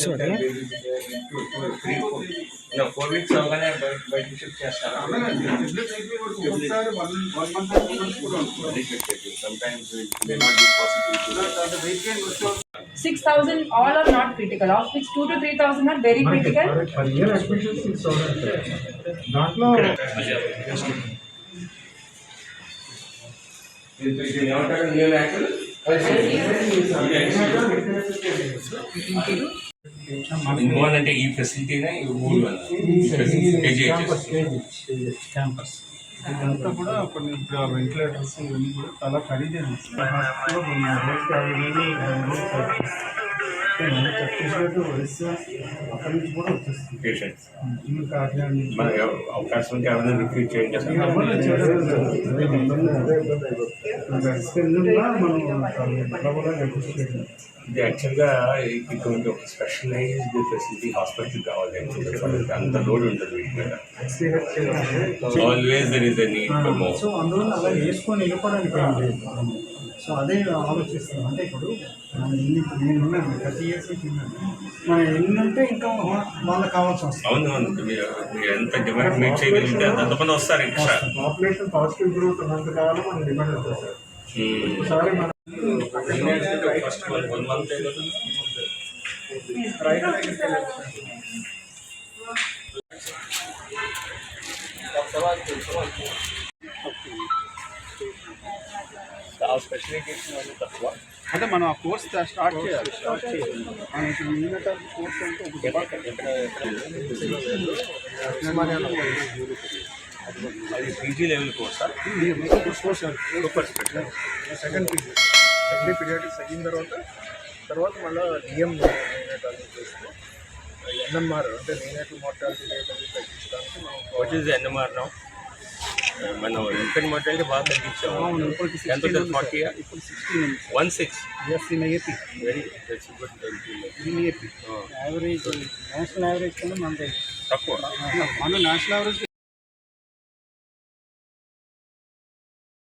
sorry. 4 weeks అవగానే బయట shift చేస్తారా? Sometimes it may not be possible. 6,000 all are not critical, of which 2 to 3,000 are very critical. Per year admission 6,000. దాంట్లో అంటే ఈ ఫెసిలిటీనే campus ఇదంతా కూడా కొన్ని ఇప్పుడు వెంటిలేటర్స్ ఇవన్నీ కూడా చాలా ఖరీదైన ఛత్తీస్గఢ్ ఒరిస్సా అక్కడి నుంచి కూడా వచ్చేస్తుంది పేషెంట్స్. ఇంకా కాకినాడ నుంచి మన అవకాశం ఉంటే ఎవరైనా రిక్రూట్ చేయండి. ఇది యాక్చువల్గా ఇటువంటి ఒక స్పెషలైజ్డ్ ఫెసిలిటీ హాస్పిటల్ కావాలి. అంత లోడ్ ఉంటుంది వీటి మీద. Always there is a need for more. So అందువల్ల అలా వేసుకొని వెళ్ళిపోవడానికి ఏం లేదు. సో అదే ఆలోచిస్తున్నాం. అంటే ఇప్పుడు మనం నేను ఉన్నాను 30 years నుంచి ఉన్నాను. మనం ఎన్నంటే ఇంకా వాళ్ళకి కావాల్సి వస్తుంది. అవును, మీరు ఎంత డిమాండ్ మీట్ చేయగలిగితే అంతమంది వస్తారు. ఇంకా పాపులేషన్ పాజిటివ్ గ్రోత్ ఉన్నంత కావాలో మనం డిమాండ్ అవుతుంది సార్. ఒకసారి మనం ఫస్ట్ 1 month స్పెషలైజేషన్ తక్కువ. అంటే మనం ఆ కోర్స్ స్టార్ట్ చేయాలి. మనం ఇప్పుడు యూనిటర్ కోర్స్ అంటే ఒక డిపార్ట్మెంట్ అది PG level course. Course second PG second periodics అయిన తర్వాత మళ్ళీ డిఎం చేస్తూ ఎన్ఎంఆర్ అంటే నేనేటివ్ మార్టాలిటీ రేట్ అది తగ్గించడానికి మనం వాట్ ఈస్ ఎన్ఎంఆర్ నౌ? మనం ఇన్ఫెంట్ మార్టాలిటీ బాగా తగ్గించాము. ఎంత 40? ఇప్పుడు 16 16 is in AP. Very that's good. In AP average national average కన్నా మనది తక్కువ. మన నేషనల్ యావరేజ్